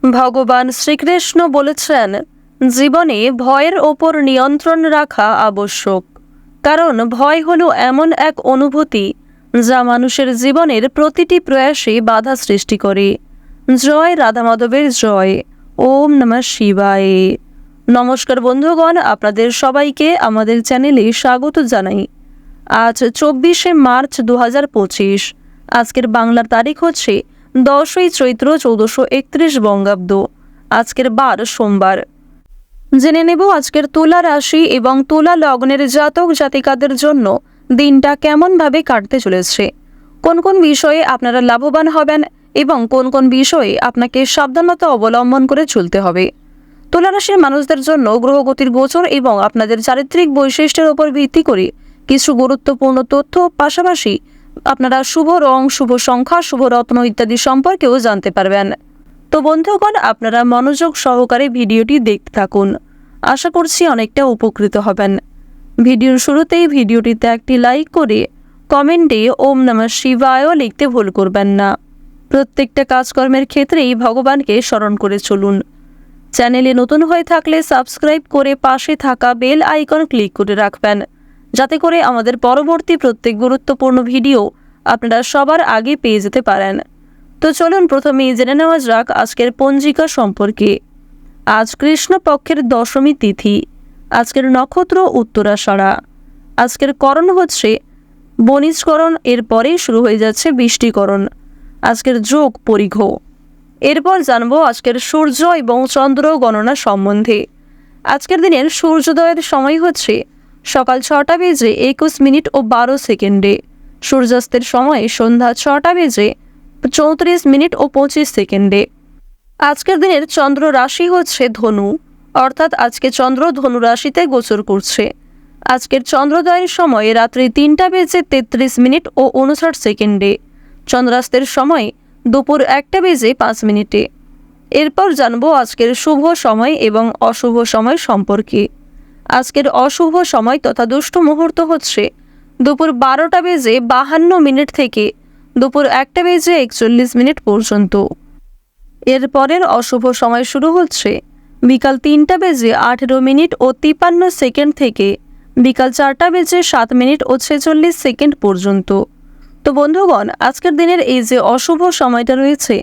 ভগবান শ্রীকৃষ্ণ বলেছেন, জীবনে ভয়ের ওপর নিয়ন্ত্রণ রাখা আবশ্যক। কারণ ভয় হলো এমন এক অনুভূতি যা মানুষের জীবনের প্রতিটি প্রয়াসে বাধা সৃষ্টি করে। জয় রাধা মাধবের জয়। ওম নমঃ শিবায়। নমস্কার বন্ধুগণ, আপনাদের সবাইকে আমাদের চ্যানেলে স্বাগত জানাই। আজ 24শে মার্চ 2025। আজকের বাংলার তারিখ হচ্ছে 10ই চৈত্র 1431 বঙ্গাব্দ। আজকের বার সোমবার। জেনে নেব আজকের তুলা রাশি এবং তুলা লগ্নের জাতক জাতিকাদের জন্য দিনটা কেমনভাবে কাটতে চলেছে, কোন কোন বিষয়ে আপনারা লাভবান হবেন এবং কোন কোন বিষয়ে আপনাকে সাবধানতা অবলম্বন করে চলতে হবে। তুলা রাশির মানুষদের জন্য গ্রহগতির গোচর এবং আপনাদের চারিত্রিক বৈশিষ্ট্যের উপর ভিত্তি করে কিছু গুরুত্বপূর্ণ তথ্য, পাশাপাশি আপনারা শুভ রং, শুভ সংখ্যা, শুভ রত্ন ইত্যাদি সম্পর্কেও জানতে পারবেন। তো বন্ধুগণ, আপনারা মনোযোগ সহকারে ভিডিওটি দেখতে থাকুন। আশা করছি অনেকটা উপকৃত হবেন। ভিডিওর শুরুতেই ভিডিওটিতে একটি লাইক করে কমেন্টে ওম নমঃ শিবায় লিখতে ভুল করবেন না। প্রত্যেকটা কাজকর্মের ক্ষেত্রেই ভগবানকে স্মরণ করে চলুন। চ্যানেলে নতুন হয়ে থাকলে সাবস্ক্রাইব করে পাশে থাকা বেল আইকন ক্লিক করে রাখবেন, যাতে করে আমাদের পরবর্তী প্রত্যেক গুরুত্বপূর্ণ ভিডিও আপনারা সবার আগে পেয়ে যেতে পারেন। তো চলুন প্রথমেই জেনে নেওয়া যাক আজকের পঞ্জিকা সম্পর্কে। আজ কৃষ্ণপক্ষের দশমী তিথি। আজকের নক্ষত্র উত্তরাষাঢ়া। আজকের করণ হচ্ছে বণিজকরণ, এরপরেই শুরু হয়ে যাচ্ছে বৃষ্টিকরণ। আজকের যোগ পরিঘ। এরপর জানবো আজকের সূর্য এবং চন্দ্র গণনা সম্বন্ধে। আজকের দিনের সূর্যোদয়ের সময় হচ্ছে সকাল 6টা বেজে 21 মিনিট ও 12 সেকেন্ডে। সূর্যাস্তের সময় সন্ধ্যা 6টা বেজে 34 মিনিট ও 25 সেকেন্ডে। আজকের দিনের চন্দ্র রাশি হচ্ছে ধনু, অর্থাৎ আজকে চন্দ্র ধনু রাশিতে গোচর করছে। আজকের চন্দ্রোদয়ের সময় রাত্রি 3টা বেজে 33 মিনিট ও 59 সেকেন্ডে। চন্দ্রাস্তের সময় দুপুর 1টা বেজে 5 মিনিটে। এরপর জানবো আজকের শুভ সময় এবং অশুভ সময় সম্পর্কে। আজকের অশুভ সময় তথা দুষ্ট মুহূর্ত হচ্ছে দুপুর 12টা বেজে 52 মিনিট থেকে দুপুর 1টা বেজে 41 মিনিট পর্যন্ত। এরপরের অশুভ সময় শুরু হচ্ছে বিকাল 3টা বেজে 18 মিনিট ও 53 সেকেন্ড থেকে বিকাল 4টা বেজে 7 মিনিট ও 46 সেকেন্ড পর্যন্ত। তো বন্ধুগণ, আজকের দিনের এই যে অশুভ সময়টা রয়েছে,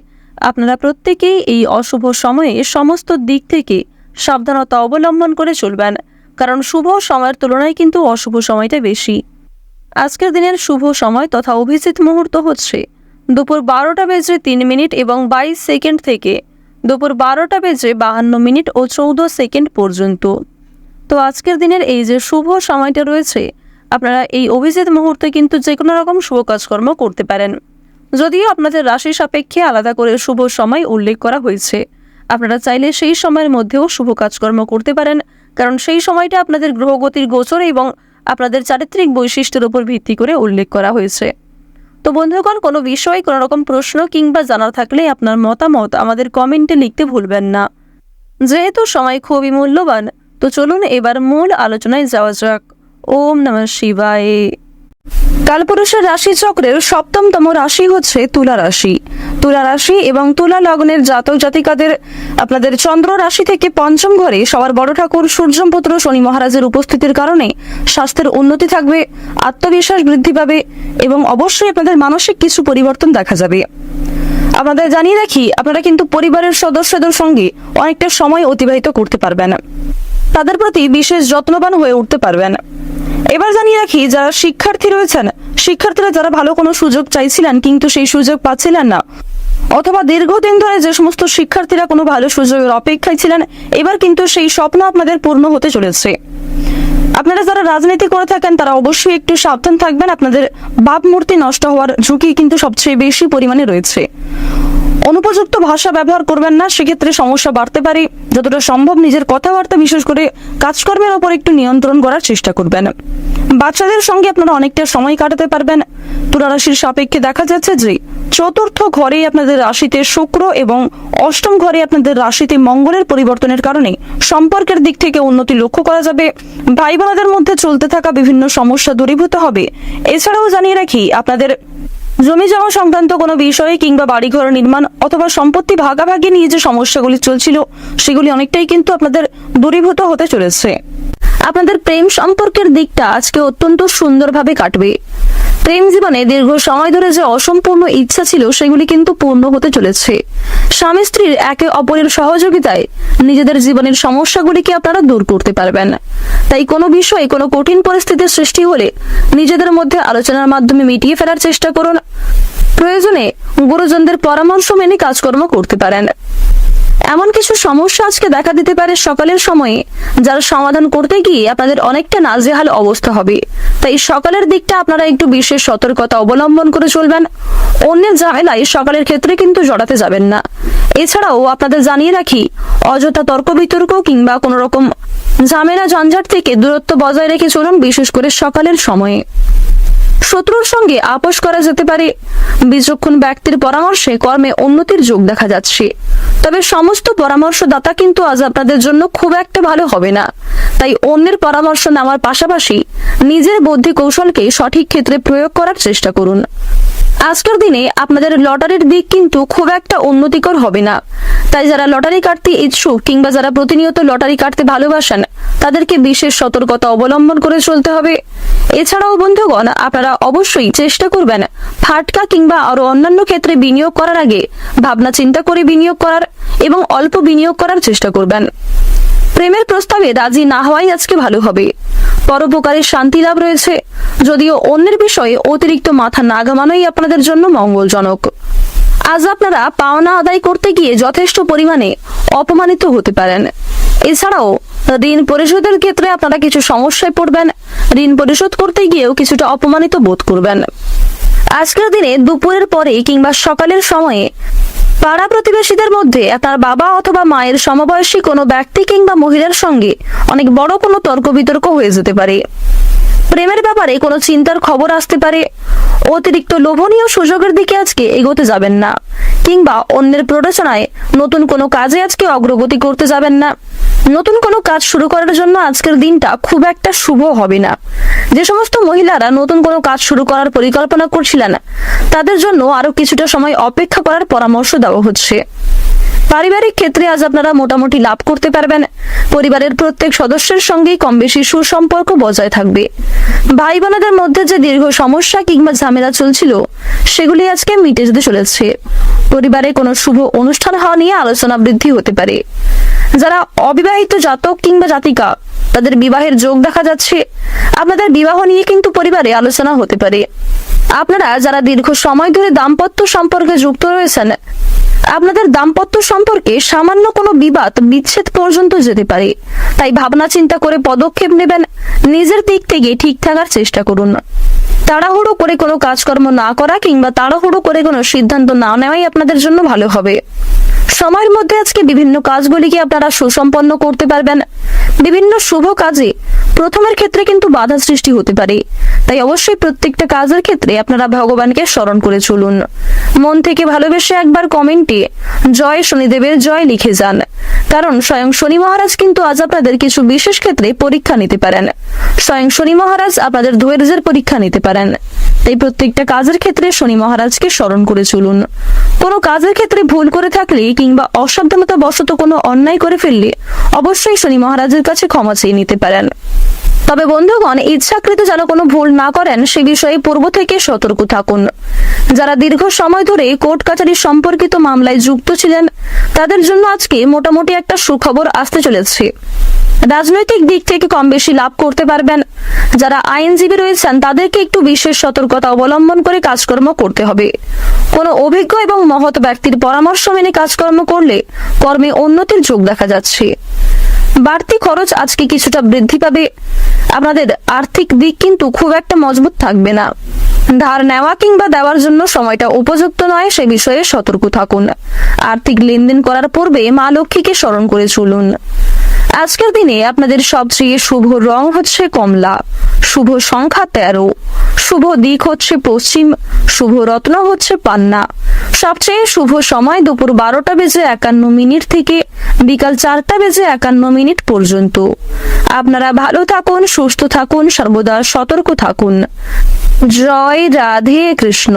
আপনারা প্রত্যেকেই এই অশুভ সময়ে সমস্ত দিক থেকে সাবধানতা অবলম্বন করে চলবেন, কারণ শুভ সময়ের তুলনায় কিন্তু অশুভ সময়টা বেশি। আজকের দিনের শুভ সময় তথা অভিজিৎ মুহূর্ত হচ্ছে দুপুর 12টা বেজে 3 মিনিট এবং 22 সেকেন্ড থেকে দুপুর 12টা বেজে 52 মিনিট ও 14 সেকেন্ড পর্যন্ত। তো আজকের দিনের এই যে শুভ সময়টা রয়েছে, আপনারা এই অভিজিৎ মুহূর্তে কিন্তু যে কোনো রকম শুভ কাজকর্ম করতে পারেন। যদিও আপনাদের রাশি সাপেক্ষে আলাদা করে শুভ সময় উল্লেখ করা হয়েছে, আপনারা চাইলে সেই সময়ের মধ্যেও শুভ কাজকর্ম করতে পারেন, কারণ সেই সময়টা আপনাদের গ্রহগতির গোচর এবং আপনাদের চারিত্রিক বৈশিষ্ট্যের উপর ভিত্তি করে উল্লেখ করা হয়েছে। তো বন্ধুগণ, কোনো বিষয়ে কোনো রকম প্রশ্ন কিংবা জানার থাকলে আপনার মতামত আমাদের কমেন্টে লিখতে ভুলবেন না। যেহেতু সময় খুবই মূল্যবান, তো চলুন এবার মূল আলোচনায় যাওয়া যাক। ওম নমঃ শিবায়। কালপুরুষের রাশি চক্রের 7তম রাশি হচ্ছে তুলা রাশি। তুলা রাশি এবং তুলা লগ্নের জাতক জাতিকাদের আপনাদের চন্দ্র রাশি থেকে 5ম ঘরে সবার বড় ঠাকুর সূর্যপুত্র শনি মহারাজের উপস্থিতির কারণে স্বাস্থ্যের উন্নতি থাকবে, আত্মবিশ্বাস বৃদ্ধি পাবে এবং অবশ্যই আপনাদের মানসিক কিছু পরিবর্তন দেখা যাবে। আপনাদের জানিয়ে রাখি, আপনারা কিন্তু পরিবারের সদস্যদের সঙ্গে অনেকটা সময় অতিবাহিত করতে পারবেন, তাদের প্রতি বিশেষ যত্নবান হয়ে উঠতে পারবেন। এবার জানিয়ে রাখি, যারা শিক্ষার্থী রয়েছেন, শিক্ষার্থীরা যারা ভালো কোনো সুযোগ চাইছিলেন কিন্তু সেই সুযোগ পাচ্ছিলেন না, অথবা দীর্ঘদিন ধরে যে সমস্ত শিক্ষার্থীরা কোনো ভালো সুযোগের অপেক্ষায় ছিলেন, এবার কিন্তু সেই স্বপ্ন আপনাদের পূর্ণ হতে চলেছে। আপনারা যারা রাজনীতি করে থাকেন তারা অবশ্যই একটু সাবধান থাকবেন, আপনাদের ভাবমূর্তি নষ্ট হওয়ার ঝুঁকি কিন্তু সবচেয়ে বেশি পরিমাণে রয়েছে। অনুপযুক্ত ভাষা ব্যবহার করবেন না, সেক্ষেত্রে সমস্যা বাড়তে পারে। যতটা সম্ভব নিজের কথাবার্তা, বিশেষ করে কাজকর্মের ওপর একটু নিয়ন্ত্রণ করার চেষ্টা করবেন। বাচ্চাদের সঙ্গে আপনারা অনেকটা সময় কাটাতে পারবেন। তুলা রাশির সাপেক্ষে দেখা যাচ্ছে যে 4র্থ ঘরে আপনাদের রাশিতে শুক্র এবং 8ম ঘরে আপনাদের রাশিতে মঙ্গলের পরিবর্তনের কারণে সম্পর্কের দিক থেকে উন্নতি লক্ষ্য করা যাবে। ভাই বোনদের মধ্যে চলতে থাকা বিভিন্ন সমস্যা দূরীভূত হবে। এছাড়াও জানিয়ে রাখি, আপনাদের জমি জমা সংক্রান্ত কোনো বিষয়ে কিংবা বাড়িঘর নির্মাণ অথবা সম্পত্তি ভাগাভাগি নিয়ে যে সমস্যাগুলি চলছিল সেগুলি অনেকটাই কিন্তু আপনাদের দূরীভূত হতে চলেছে। আপনাদের প্রেম সম্পর্কের দিকটা আজকে অত্যন্ত সুন্দরভাবে কাটবে। প্রেম জীবনে দীর্ঘ সময় ধরে যে অসম্পূর্ণ ইচ্ছা ছিল সেগুলি কিন্তু পূর্ণ হতে চলেছে। স্বামী স্ত্রীর একে অপরের সহযোগিতায় নিজেদের জীবনের সমস্যাগুলিকে আপনারা দূর করতে পারবেন। তাই কোনো বিষয়ে কোনো কঠিন পরিস্থিতির সৃষ্টি হলে নিজেদের মধ্যে আলোচনার মাধ্যমে মিটিয়ে ফেলার চেষ্টা করুন। প্রয়োজনে গুরুজনদের পরামর্শ মেনে কাজকর্ম করতে পারেন। এমন কিছু সমস্যা আজকে দেখা দিতে পারে সকালের সময়ে, যার সমাধান করতে গিয়ে আপনাদের অনেকটা নাজেহাল অবস্থা হবে। তাই সকালের দিকটা আপনারা একটু বিশেষ সতর্কতা অবলম্বন করে চলবেন। অন্যের ঝামেলায় সকালের ক্ষেত্রে কিন্তু জড়াতে যাবেন না। এছাড়াও আপনাদের জানিয়ে রাখি, অযথা তর্ক বিতর্ক কিংবা কোনো রকম ঝামেলা ঝঞ্ঝাট থেকে দূরত্ব বজায় রেখে চলুন, বিশেষ করে সকালের সময়ে। শত্রুর সঙ্গে আপোষ করা যেতে পারে। বিচক্ষণ ব্যক্তির পরামর্শে কর্মে উন্নতির যোগ দেখা যাচ্ছে। তবে সমস্ত পরামর্শদাতা কিন্তু আজ আপনাদের জন্য খুব একটা ভালো হবে না। তাই অন্যের পরামর্শ নেওয়ার পাশাপাশি নিজের বুদ্ধি কৌশলকে সঠিক ক্ষেত্রে প্রয়োগ করার চেষ্টা করুন। আজকের দিনে আপনাদের লটারির দিক কিন্তু খুব একটা উন্নতিকর হবে না। তাই যারা লটারি কাটতে ইচ্ছুক কিংবা যারা প্রতিনিয়ত লটারি কাটতে ভালোবাসেন তাদেরকে বিশেষ সতর্কতা অবলম্বন করে চলতে হবে। এছাড়াও বন্ধুগণ, আপনারা অবশ্যই চেষ্টা করবেন ফাটকা কিংবা আরো অন্যান্য ক্ষেত্রে বিনিয়োগ করার আগে ভাবনা চিন্তা করে বিনিয়োগ করার এবং অল্প বিনিয়োগ করার চেষ্টা করবেন। প্রেমের প্রস্তাবে রাজি না হওয়াই আজকে ভালো হবে। পরোপকারের শান্তি লাভ রয়েছে, যদিও অন্যের বিষয়ে অতিরিক্ত মাথা না ঘামানোই আপনাদের জন্য মঙ্গলজনক। আজ আপনারা পাওনা আদায় করতে গিয়ে যথেষ্ট পরিমাণে অপমানিত হতে পারেন। এছাড়াও ঋণ পরিশোধের ক্ষেত্রে আপনারা কিছু সমস্যায় পড়বেন। ঋণ পরিশোধ করতে গিয়েও কিছুটা অপমানিত বোধ করবেন। আজকের দিনে দুপুরের পরে কিংবা সকালের সময়ে পাড়া প্রতিবেশীদের মধ্যে তার বাবা অথবা মায়ের সমবয়সী কোনো ব্যক্তি কিংবা মহিলার সঙ্গে অনেক বড় কোনো তর্ক বিতর্ক হয়ে যেতে পারে। প্রেমের ব্যাপারে কোনো চিন্তার খবর আসতে পারে। অতিরিক্ত লোভনীয় সুযোগের দিকে আজকে এগোতে যাবেন না, কিংবা অন্যের প্ররোচনায় নতুন কোনো কাজে আজকে অগ্রগতি করতে যাবেন না। নতুন কোনো কাজ শুরু করার জন্য আজকের দিনটা খুব একটা শুভ হবে না। যে সমস্ত মহিলারা নতুন কোনো কাজ শুরু করার পরিকল্পনা করছিলেন তাদের জন্য আরো কিছুটা সময় অপেক্ষা করার পরামর্শ দেওয়া হচ্ছে। পারিবারিক ক্ষেত্রে আজ আপনারা মোটামুটি লাভ করতে পারবেন। পরিবারের প্রত্যেক সদস্যের সঙ্গেই কম বেশি সুসম্পর্ক বজায় থাকবে। ভাই বোনেদের মধ্যে যে দীর্ঘ সমস্যা কিংবা ঝামেলা চলছিল সেগুলি আজকে মিটে যেতে চলেছে। পরিবারে কোনো শুভ অনুষ্ঠান হওয়া নিয়ে আলোচনা বৃদ্ধি হতে পারে। যারা অবিবাহিত জাতক কিংবা জাতিকা তাদের বিবাহের যোগ দেখা যাচ্ছে। আপনাদের বিবাহ নিয়ে কিন্তু পরিবারে আলোচনা হতে পারে। আপনারা যারা দীর্ঘ সময় ধরে দাম্পত্য সম্পর্কে যুক্ত রয়েছেন আপনাদের দাম্পত্য সম্পর্কে সামান্য কোনো বিবাদ বিচ্ছেদ পর্যন্ত যেতে পারে। তাই ভাবনা চিন্তা করে পদক্ষেপ নেবেন। নিজের দিক থেকে ঠিক থাকার চেষ্টা করুন। তাড়াহুড়ো করে কোনো কাজকর্ম না করা কিংবা তাড়াহুড়ো করে কোনো সিদ্ধান্ত না নেওয়াই আপনাদের জন্য ভালো হবে। সময়ের মধ্যে আজকে বিভিন্ন কাজগুলিকে আপনারা সুসম্পন্ন করতে পারবেন। বিভিন্ন শুভ কাজে প্রথমের ক্ষেত্রে কিন্তু বাধা সৃষ্টি হতে পারে। তাই অবশ্যই প্রত্যেকটা কাজের ক্ষেত্রে আপনারা ভগবানকে স্মরণ করে চলুন। মন থেকে ভালোবেসে একবার কমেন্টে জয় শনিদেবের জয় লিখে যান, কারণ স্বয়ং শনি মহারাজ কিন্তু আজ আপনাদের কিছু বিশেষ ক্ষেত্রে পরীক্ষা নিতে পারেন। স্বয়ং শনি মহারাজ আপনাদের ধৈর্যের পরীক্ষা নিতে পারেন। তাই প্রত্যেকটা কাজের ক্ষেত্রে শনি মহারাজকে স্মরণ করে চলুন। কোনো কাজের ক্ষেত্রে ভুল করে থাকলে কিংবা অসাবধানতা বশত কোনো অন্যায় করে ফেললে অবশ্যই শনি মহারাজের কাছে ক্ষমা চেয়ে নিতে পারেন। তবে বন্ধুগণ, ইচ্ছাকৃত যেন কোনো ভুল না করেন সে বিষয়ে পূর্ব থেকে সতর্ক থাকুন। যারা দীর্ঘ সময় ধরে কোর্ট কাছারি সম্পর্কিত মামলায় যুক্ত ছিলেন তাদের জন্য আজকে মোটামুটি একটা সুখবর আসতে চলেছে। রাজনৈতিক দিক থেকে কম বেশি লাভ করতে পারবেন। যারা আইনজীবী রয়েছেন তাদেরকে একটু বিশেষ সতর্কতা অবলম্বন করে কাজকর্ম করতে হবে। কোনো অভিজ্ঞ এবং মহৎ ব্যক্তির পরামর্শ মেনে কাজকর্ম করলে কর্মে উন্নতির যোগ দেখা যাচ্ছে। বাড়তি খরচ আজকে কিছুটা বৃদ্ধি পাবে। আপনাদের আর্থিক দিক কিন্তু খুব একটা মজবুত থাকবে না। ধার নেওয়া কিংবা দেওয়ার জন্য সময়টা উপযুক্ত নয় সে বিষয়ে সতর্ক থাকুন। আর্থিক লেনদেন করার পূর্বে মা লক্ষ্মীকে স্মরণ করে চলুন। আজকের দিনে আপনাদের সবচেয়ে শুভ রং হচ্ছে কমলা, শুভ সংখ্যা 13, শুভ দিক হচ্ছে পশ্চিম, শুভ রত্ন হচ্ছে পান্না, সবচেয়ে শুভ সময় দুপুর 12:51 থেকে বিকাল 4:51 পর্যন্ত। আপনারা ভালো থাকুন, সুস্থ থাকুন, সর্বদা সতর্ক থাকুন। জয় রাধে কৃষ্ণ।